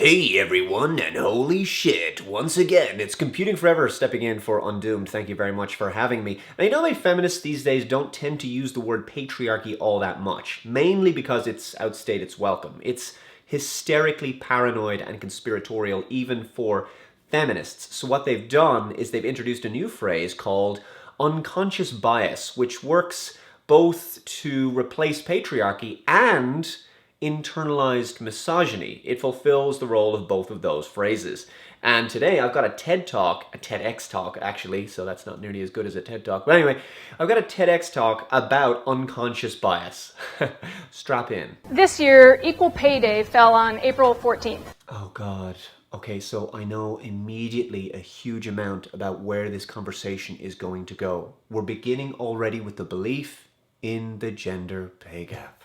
Hey everyone, and holy shit, once again, it's Computing Forever stepping in for Undoomed. Thank you very much for having me. Now, you know that feminists these days don't tend to use the word patriarchy all that much, mainly because it's outstayed its welcome. It's hysterically paranoid and conspiratorial even for feminists. So what they've done is they've introduced a new phrase called unconscious bias, which works both to replace patriarchy and internalized misogyny. It fulfills the role of both of those phrases. And today I've got a TED Talk, a TEDx talk actually, so that's not nearly as good as a TED Talk. But anyway, I've got a TEDx talk about unconscious bias. Strap in. This year, Equal Pay Day fell on April 14th. Oh God. Okay, so I know immediately a huge amount about where this conversation is going to go. We're beginning already with the belief in the gender pay gap.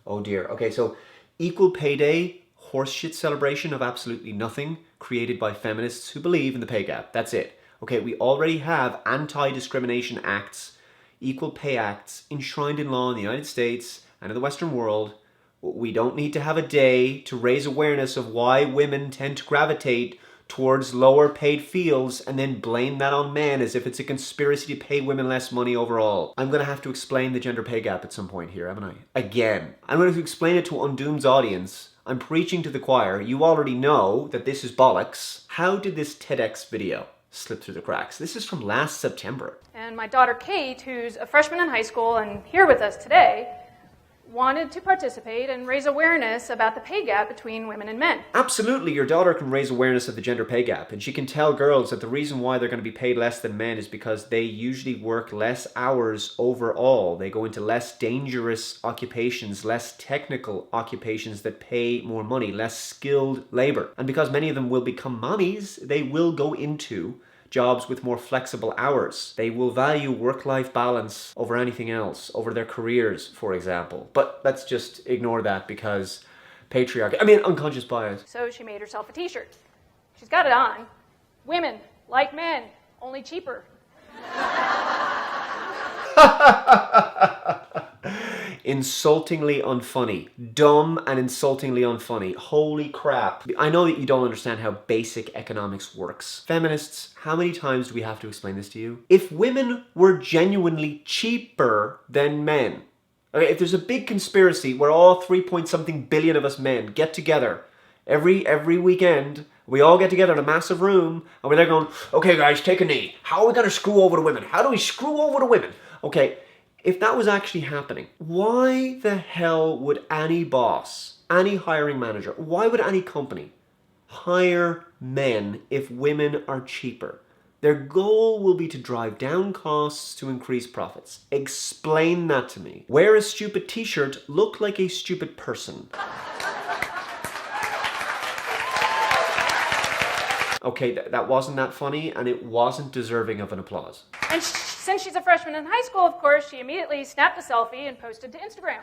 Oh dear. Okay, so Equal Pay Day, horseshit celebration of absolutely nothing, created by feminists who believe in the pay gap. That's it. Okay, we already have anti-discrimination acts, equal pay acts enshrined in law in the United States and in the Western world. We don't need to have a day to raise awareness of why women tend to gravitate towards lower paid fields and then blame that on men as if it's a conspiracy to pay women less money overall. I'm going to have to explain the gender pay gap at some point here, haven't I? Again. I'm going to explain it to Undoomed's audience. I'm preaching to the choir. You already know that this is bollocks. How did this TEDx video slip through the cracks? This is from last September. And my daughter Kate, who's a freshman in high school and here with us today, wanted to participate and raise awareness about the pay gap between women and men. Absolutely, your daughter can raise awareness of the gender pay gap, and she can tell girls that the reason why they're going to be paid less than men is because they usually work less hours overall. They go into less dangerous occupations, less technical occupations that pay more money, less skilled labor. And because many of them will become mommies, they will go into jobs with more flexible hours. They will value work-life balance over anything else, over their careers, for example. But let's just ignore that because unconscious bias. So she made herself a t-shirt. She's got it on. Women, like men, only cheaper. Insultingly unfunny. Dumb and insultingly unfunny. Holy crap. I know that you don't understand how basic economics works. Feminists, how many times do we have to explain this to you? If women were genuinely cheaper than men, okay, if there's a big conspiracy where all 3-point-something billion of us men get together every weekend, we all get together in a massive room, and we're there going, okay guys, take a knee. How are we going to screw over the women? How do we screw over the women? Okay, if that was actually happening, why the hell would any boss, any hiring manager, why would any company hire men if women are cheaper? Their goal will be to drive down costs to increase profits. Explain that to me. Wear a stupid t-shirt, look like a stupid person. Okay, that wasn't that funny, and it wasn't deserving of an applause. And since she's a freshman in high school, of course, she immediately snapped a selfie and posted to Instagram.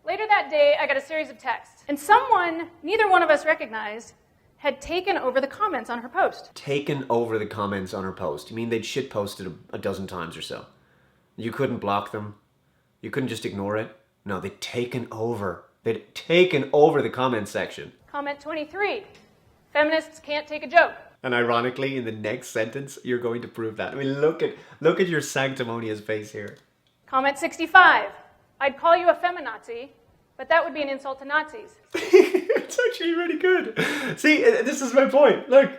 Later that day, I got a series of texts, and someone neither one of us recognized had taken over the comments on her post. Taken over the comments on her post? You mean they'd shitposted a dozen times or so? You couldn't block them? You couldn't just ignore it? No, they'd taken over. They'd taken over the comment section. Comment 23. Feminists can't take a joke. And ironically, in the next sentence, you're going to prove that. I mean, look at your sanctimonious face here. Comment 65. I'd call you a feminazi, but that would be an insult to Nazis. It's actually really good. See, this is my point. Look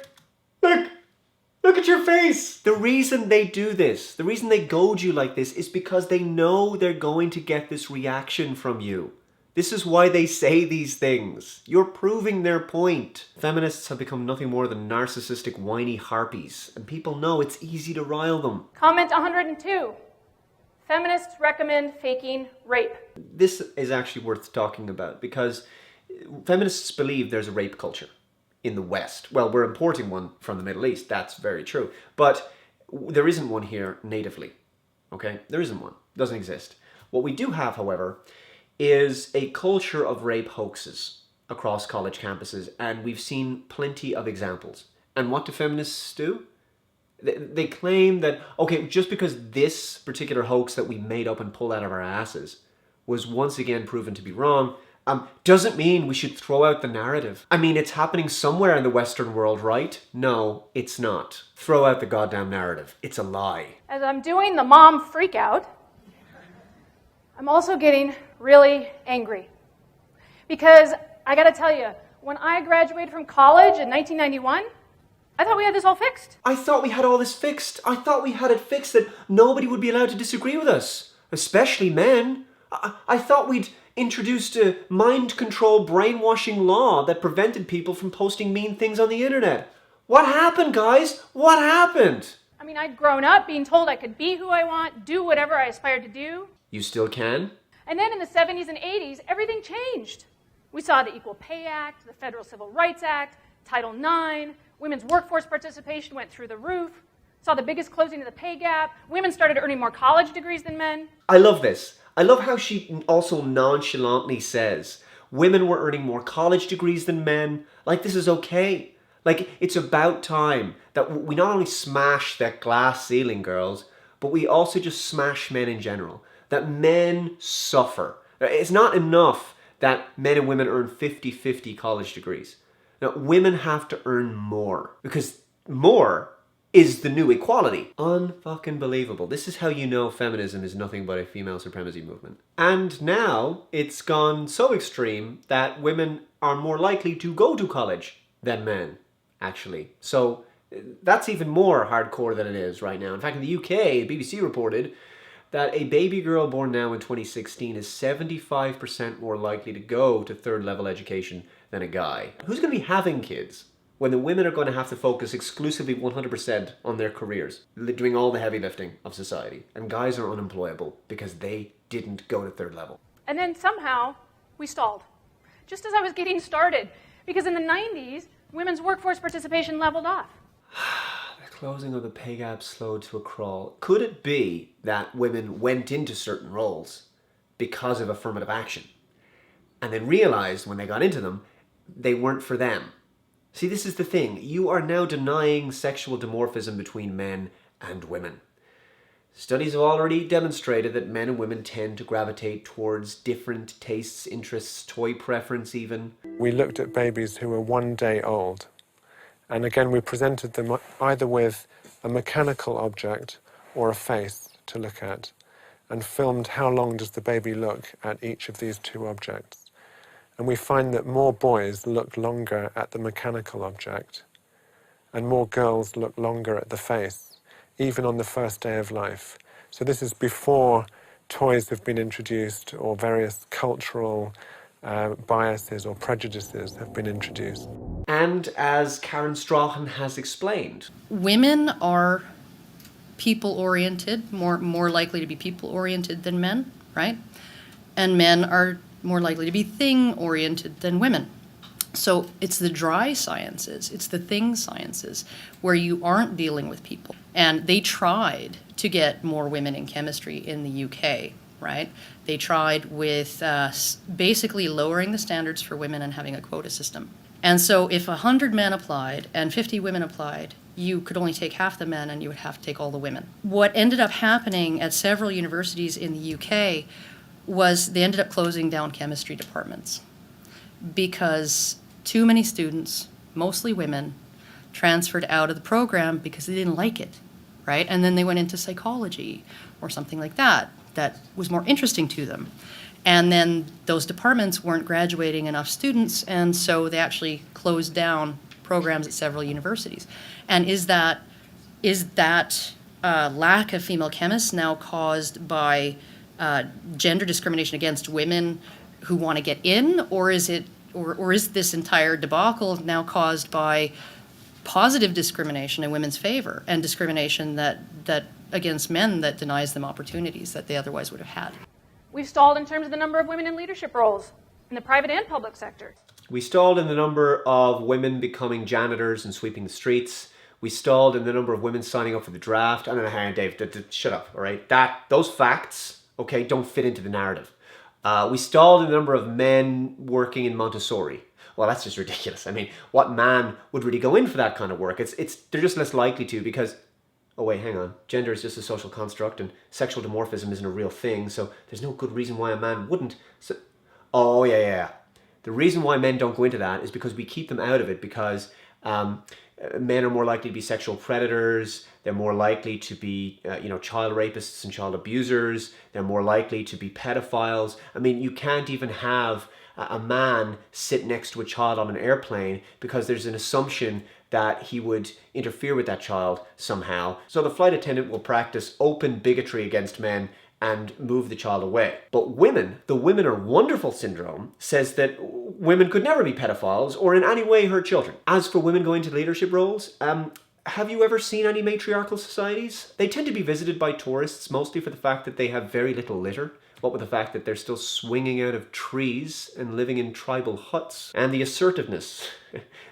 at your face. The reason they do this, the reason they goad you like this is because they know they're going to get this reaction from you. This is why they say these things. You're proving their point. Feminists have become nothing more than narcissistic, whiny harpies, and people know it's easy to rile them. Comment 102. Feminists recommend faking rape. This is actually worth talking about because feminists believe there's a rape culture in the West. Well, we're importing one from the Middle East, that's very true. But there isn't one here natively, okay? There isn't one. It doesn't exist. What we do have, however, is a culture of rape hoaxes across college campuses, and we've seen plenty of examples. And what do feminists do? They claim that, okay, just because this particular hoax that we made up and pulled out of our asses was once again proven to be wrong, doesn't mean we should throw out the narrative. I mean, it's happening somewhere in the Western world, right? No, it's not. Throw out the goddamn narrative. It's a lie. As I'm doing the mom freak out, I'm also getting really angry. Because I gotta tell you, when I graduated from college in 1991, I thought we had this all fixed. I thought we had all this fixed. I thought we had it fixed that nobody would be allowed to disagree with us, especially men. I thought we'd introduced a mind control brainwashing law that prevented people from posting mean things on the internet. What happened, guys? What happened? I mean, I'd grown up being told I could be who I want, do whatever I aspired to do. You still can? And then in the 70s and 80s, everything changed. We saw the Equal Pay Act, the Federal Civil Rights Act, Title IX, women's workforce participation went through the roof, saw the biggest closing of the pay gap, women started earning more college degrees than men. I love this. I love how she also nonchalantly says women were earning more college degrees than men. Like, this is okay. Like, it's about time that we not only smash that glass ceiling, girls, but we also just smash men in general. That men suffer. It's not enough that men and women earn 50-50 college degrees. Now, women have to earn more, because more is the new equality. Unfucking believable. This is how you know feminism is nothing but a female supremacy movement. And now it's gone so extreme that women are more likely to go to college than men, actually. So that's even more hardcore than it is right now. In fact, in the UK, BBC reported that a baby girl born now in 2016 is 75% more likely to go to third level education than a guy. Who's going to be having kids when the women are going to have to focus exclusively 100% on their careers, doing all the heavy lifting of society, and guys are unemployable because they didn't go to third level? And then somehow we stalled, just as I was getting started, because in the 90s, women's workforce participation leveled off. The closing of the pay gap slowed to a crawl. Could it be that women went into certain roles because of affirmative action and then realized when they got into them, they weren't for them? See, this is the thing. You are now denying sexual dimorphism between men and women. Studies have already demonstrated that men and women tend to gravitate towards different tastes, interests, toy preference even. We looked at babies who were 1 day old. And again, we presented them either with a mechanical object or a face to look at, and filmed how long does the baby look at each of these two objects. And we find that more boys look longer at the mechanical object, and more girls look longer at the face, even on the first day of life. So this is before toys have been introduced or various cultural biases or prejudices have been introduced. And as Karen Straughan has explained, women are people-oriented, more likely to be people-oriented than men, right? And men are more likely to be thing-oriented than women. So it's the dry sciences, it's the thing sciences, where you aren't dealing with people. And they tried to get more women in chemistry in the UK, right? They tried with basically lowering the standards for women and having a quota system. And so if 100 men applied and 50 women applied, you could only take half the men and you would have to take all the women. What ended up happening at several universities in the UK was they ended up closing down chemistry departments because too many students, mostly women, transferred out of the program because they didn't like it, right? And then they went into psychology or something like that was more interesting to them. And then those departments weren't graduating enough students, and so they actually closed down programs at several universities. And is that lack of female chemists now caused by gender discrimination against women who want to get in, or is this entire debacle now caused by positive discrimination in women's favor and discrimination that against men that denies them opportunities that they otherwise would have had? We've stalled in terms of the number of women in leadership roles in the private and public sector. we stalled in the number of women becoming janitors and sweeping the streets. We stalled in the number of women signing up for the draft. I don't know how, Dave, shut up, all right? Those facts, okay, don't fit into the narrative. We stalled in the number of men working in Montessori. Well, that's just ridiculous. I mean, what man would really go in for that kind of work? They're just less likely to because, oh wait, hang on. Gender is just a social construct and sexual dimorphism isn't a real thing, so there's no good reason why a man wouldn't. So, Oh, yeah, yeah. The reason why men don't go into that is because we keep them out of it because men are more likely to be sexual predators. They're more likely to be, child rapists and child abusers. They're more likely to be pedophiles. I mean, you can't even have a man sit next to a child on an airplane because there's an assumption that he would interfere with that child somehow. So the flight attendant will practice open bigotry against men and move the child away. But women, the women are wonderful syndrome, says that women could never be pedophiles or in any way hurt children. As for women going to leadership roles, have you ever seen any matriarchal societies? They tend to be visited by tourists, mostly for the fact that they have very little litter. What with the fact that they're still swinging out of trees and living in tribal huts. And the assertiveness,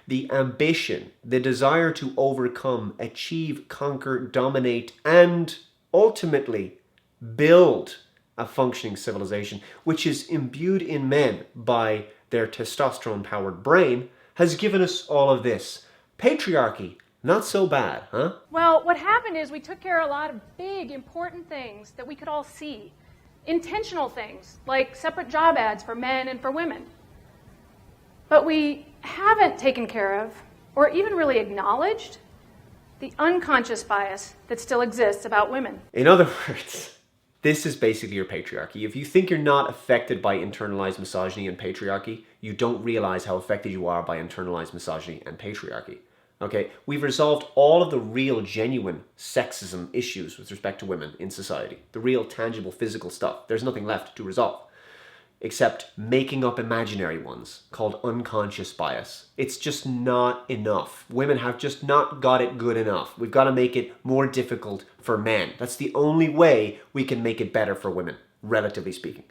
the ambition, the desire to overcome, achieve, conquer, dominate, and ultimately build a functioning civilization, which is imbued in men by their testosterone-powered brain, has given us all of this. Patriarchy, not so bad, huh? Well, what happened is we took care of a lot of big, important things that we could all see. Intentional things, like separate job ads for men and for women. But we haven't taken care of, or even really acknowledged, the unconscious bias that still exists about women. In other words, this is basically your patriarchy. If you think you're not affected by internalized misogyny and patriarchy, you don't realize how affected you are by internalized misogyny and patriarchy. Okay, we've resolved all of the real, genuine sexism issues with respect to women in society. The real, tangible, physical stuff. There's nothing left to resolve. Except making up imaginary ones called unconscious bias. It's just not enough. Women have just not got it good enough. We've got to make it more difficult for men. That's the only way we can make it better for women, relatively speaking.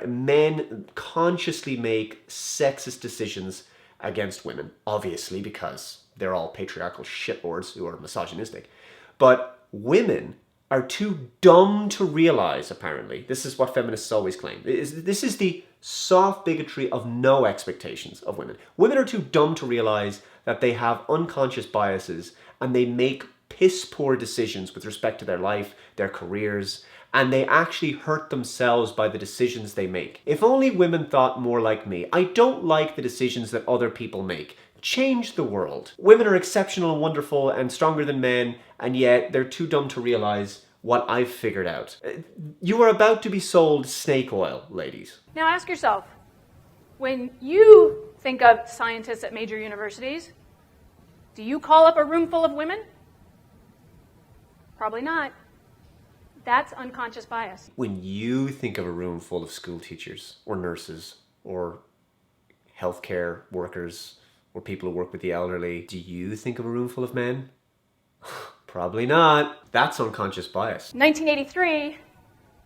Men consciously make sexist decisions against women, obviously, because they're all patriarchal shitlords who are misogynistic. But women are too dumb to realize, apparently. This is what feminists always claim. This is the soft bigotry of no expectations of women. Women are too dumb to realize that they have unconscious biases and they make piss poor decisions with respect to their life, their careers, and they actually hurt themselves by the decisions they make. If only women thought more like me. I don't like the decisions that other people make. Change the world. Women are exceptional and wonderful and stronger than men, and yet they're too dumb to realize what I've figured out. You are about to be sold snake oil, ladies. Now ask yourself, when you think of scientists at major universities, do you call up a room full of women? Probably not. That's unconscious bias. When you think of a room full of school teachers or nurses or healthcare workers or people who work with the elderly, do you think of a room full of men? Probably not. That's unconscious bias. 1983,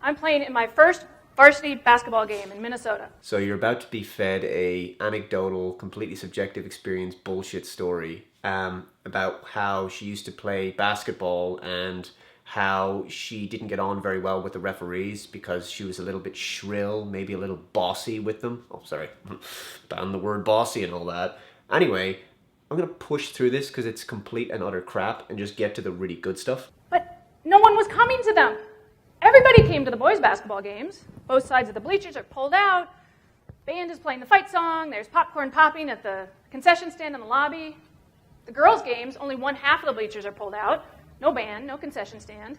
I'm playing in my first varsity basketball game in Minnesota. So you're about to be fed a anecdotal, completely subjective experience bullshit story about how she used to play basketball and how she didn't get on very well with the referees because she was a little bit shrill, maybe a little bossy with them. Oh, sorry. Ban the word bossy and all that. Anyway, I'm going to push through this because it's complete and utter crap and just get to the really good stuff. But no one was coming to them. Everybody came to the boys' basketball games. Both sides of the bleachers are pulled out. Band is playing the fight song. There's popcorn popping at the concession stand in the lobby. The girls' games, only one half of the bleachers are pulled out. No band, no concession stand.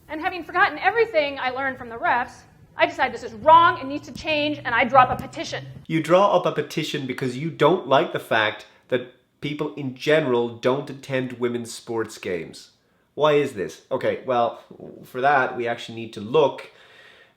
And having forgotten everything I learned from the refs, I decide this is wrong and needs to change, and I drop a petition. You draw up a petition because you don't like the fact that people in general don't attend women's sports games. Why is this? Okay, well, for that, we actually need to look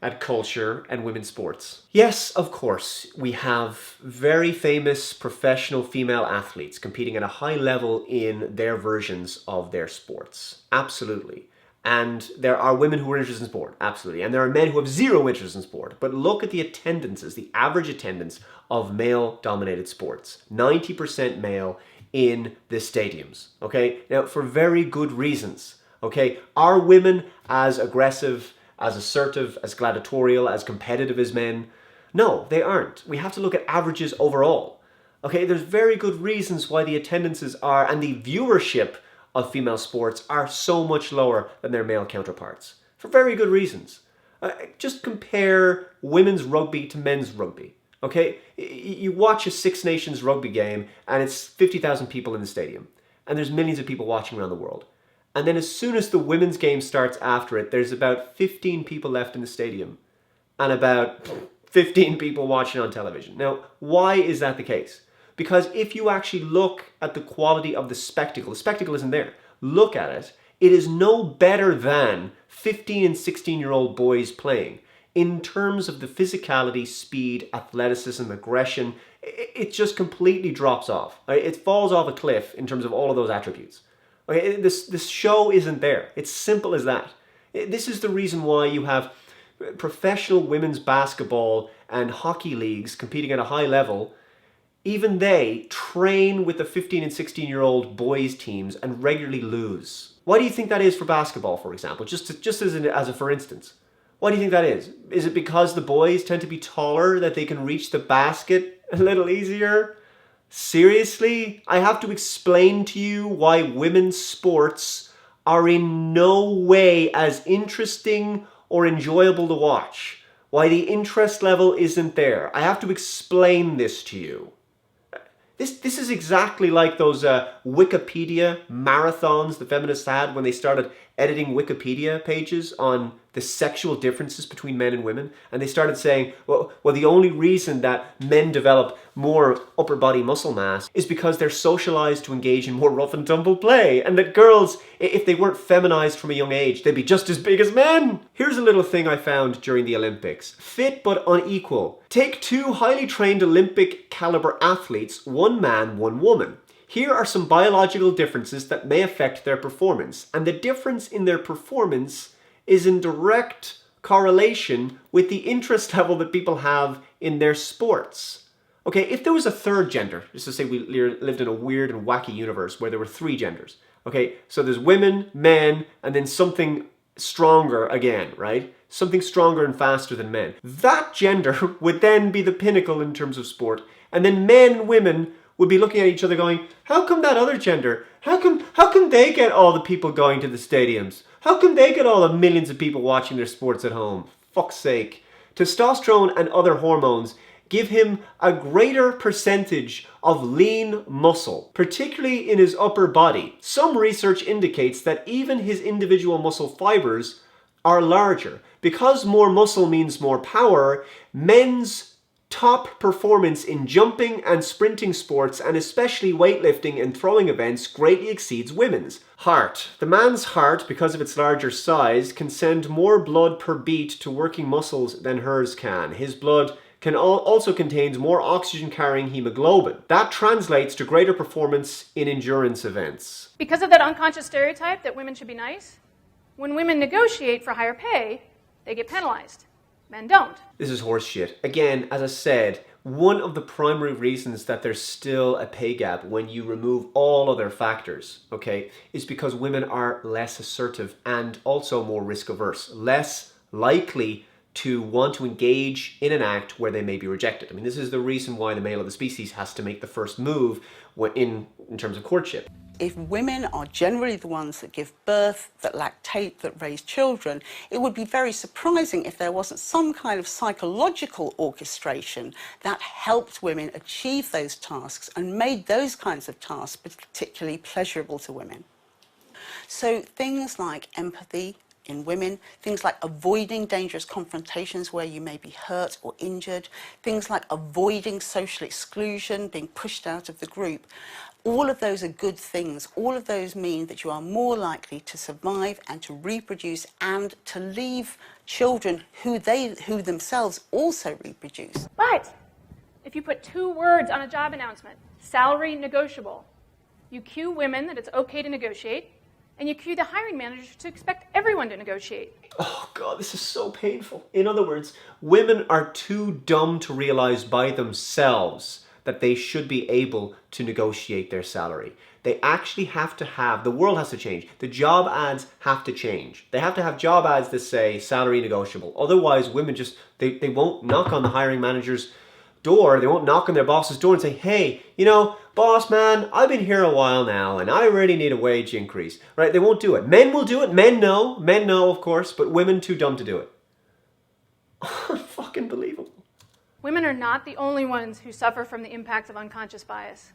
at culture and women's sports. Yes, of course, we have very famous professional female athletes competing at a high level in their versions of their sports. Absolutely. And there are women who are interested in sport, absolutely. And there are men who have zero interest in sport. But look at the attendances, the average attendance of male-dominated sports. 90% male in the stadiums, okay? Now, for very good reasons, okay? Are women as aggressive, as assertive, as gladiatorial, as competitive as men? No, they aren't. We have to look at averages overall, okay? There's very good reasons why the attendances are, and the viewership of female sports are so much lower than their male counterparts, for very good reasons. Just compare women's rugby to men's rugby. Okay? You watch a Six Nations rugby game and it's 50,000 people in the stadium. And there's millions of people watching around the world. And then as soon as the women's game starts after it, there's about 15 people left in the stadium and about 15 people watching on television. Now, why is that the case? Because if you actually look at the quality of the spectacle isn't there. Look at it. It is no better than 15 and 16-year-old boys playing. In terms of the physicality, speed, athleticism, aggression, it just completely drops off. It falls off a cliff in terms of all of those attributes. Okay, this show isn't there. It's simple as that. This is the reason why you have professional women's basketball and hockey leagues competing at a high level. Even they train with the 15 and 16-year-old boys teams and regularly lose. Why do you think that is for basketball, for example? Just as a for instance. Why do you think that is? Is it because the boys tend to be taller that they can reach the basket a little easier? Seriously? I have to explain to you why women's sports are in no way as interesting or enjoyable to watch. Why the interest level isn't there. I have to explain this to you. This is exactly like those Wikipedia marathons the feminists had when they started editing Wikipedia pages on the sexual differences between men and women. And they started saying, well, the only reason that men develop more upper body muscle mass is because they're socialized to engage in more rough and tumble play. And that girls, if they weren't feminized from a young age, they'd be just as big as men. Here's a little thing I found during the Olympics. Fit but unequal. Take two highly trained Olympic caliber athletes, one man, one woman. Here are some biological differences that may affect their performance. And the difference in their performance is in direct correlation with the interest level that people have in their sports. Okay, if there was a third gender, just to say we lived in a weird and wacky universe where there were three genders. Okay, so there's women, men, and then something stronger again, right? Something stronger and faster than men. That gender would then be the pinnacle in terms of sport. And then men and women would be looking at each other going, how come that other gender, how come they get all the people going to the stadiums? How come they get all the millions of people watching their sports at home? Fuck's sake. Testosterone and other hormones give him a greater percentage of lean muscle, particularly in his upper body. Some research indicates that even his individual muscle fibers are larger. Because more muscle means more power, men's top performance in jumping and sprinting sports, and especially weightlifting and throwing events, greatly exceeds women's. Heart. The man's heart, because of its larger size, can send more blood per beat to working muscles than hers can. His blood also contains more oxygen-carrying hemoglobin. That translates to greater performance in endurance events. Because of that unconscious stereotype that women should be nice, when women negotiate for higher pay, they get penalized. Men don't. This is horse shit. Again, as I said, one of the primary reasons that there's still a pay gap when you remove all other factors, okay, is because women are less assertive and also more risk averse, less likely to want to engage in an act where they may be rejected. I mean, this is the reason why the male of the species has to make the first move in terms of courtship. If women are generally the ones that give birth, that lactate, that raise children, it would be very surprising if there wasn't some kind of psychological orchestration that helped women achieve those tasks and made those kinds of tasks particularly pleasurable to women. So things like empathy in women, things like avoiding dangerous confrontations where you may be hurt or injured, things like avoiding social exclusion, being pushed out of the group. All of those are good things. All of those mean that you are more likely to survive and to reproduce and to leave children who themselves also reproduce. But if you put two words on a job announcement, salary negotiable, you cue women that it's okay to negotiate, and you cue the hiring managers to expect everyone to negotiate. Oh God, this is so painful. In other words, women are too dumb to realize by themselves that they should be able to negotiate their salary. They actually have to the world has to change. The job ads have to change. They have to have job ads that say salary negotiable. Otherwise, women they won't knock on the hiring manager's door. They won't knock on their boss's door and say, hey, boss man, I've been here a while now and I really need a wage increase. Right? They won't do it. Men will do it. Men know, of course, but women too dumb to do it. Fucking believable. Women are not the only ones who suffer from the impacts of unconscious bias.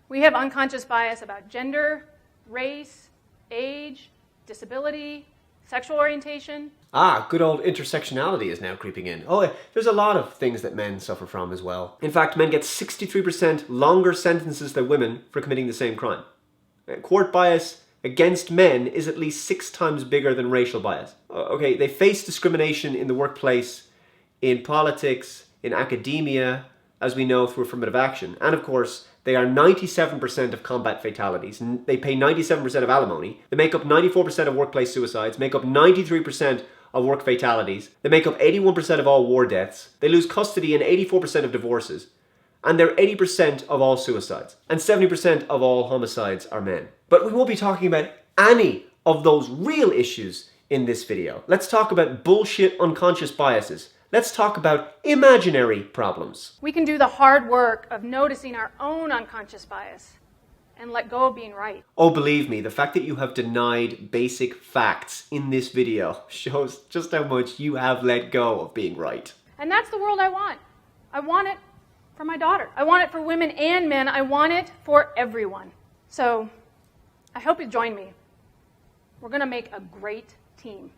We have unconscious bias about gender, race, age, disability, sexual orientation. Ah, good old intersectionality is now creeping in. Oh, there's a lot of things that men suffer from as well. In fact, men get 63% longer sentences than women for committing the same crime. Court bias against men is at least 6 times bigger than racial bias. Okay, they face discrimination in the workplace, in politics, in academia, as we know through affirmative action. And of course, they are 97% of combat fatalities. They pay 97% of alimony. They make up 94% of workplace suicides, make up 93% of work fatalities. They make up 81% of all war deaths. They lose custody in 84% of divorces. And they're 80% of all suicides. And 70% of all homicides are men. But we won't be talking about any of those real issues in this video. Let's talk about bullshit unconscious biases. Let's talk about imaginary problems. We can do the hard work of noticing our own unconscious bias and let go of being right. Oh, believe me, the fact that you have denied basic facts in this video shows just how much you have let go of being right. And that's the world I want. I want it for my daughter. I want it for women and men. I want it for everyone. So I hope you join me. We're going to make a great team.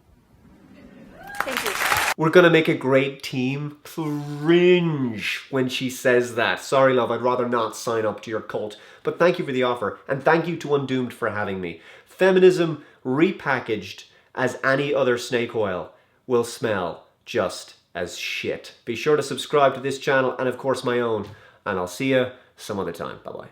Thank you. We're gonna make a great team. Cringe when she says that. Sorry, love, I'd rather not sign up to your cult. But thank you for the offer, and thank you to Undoomed for having me. Feminism repackaged as any other snake oil will smell just as shit. Be sure to subscribe to this channel and of course my own, and I'll see you some other time. Bye-bye.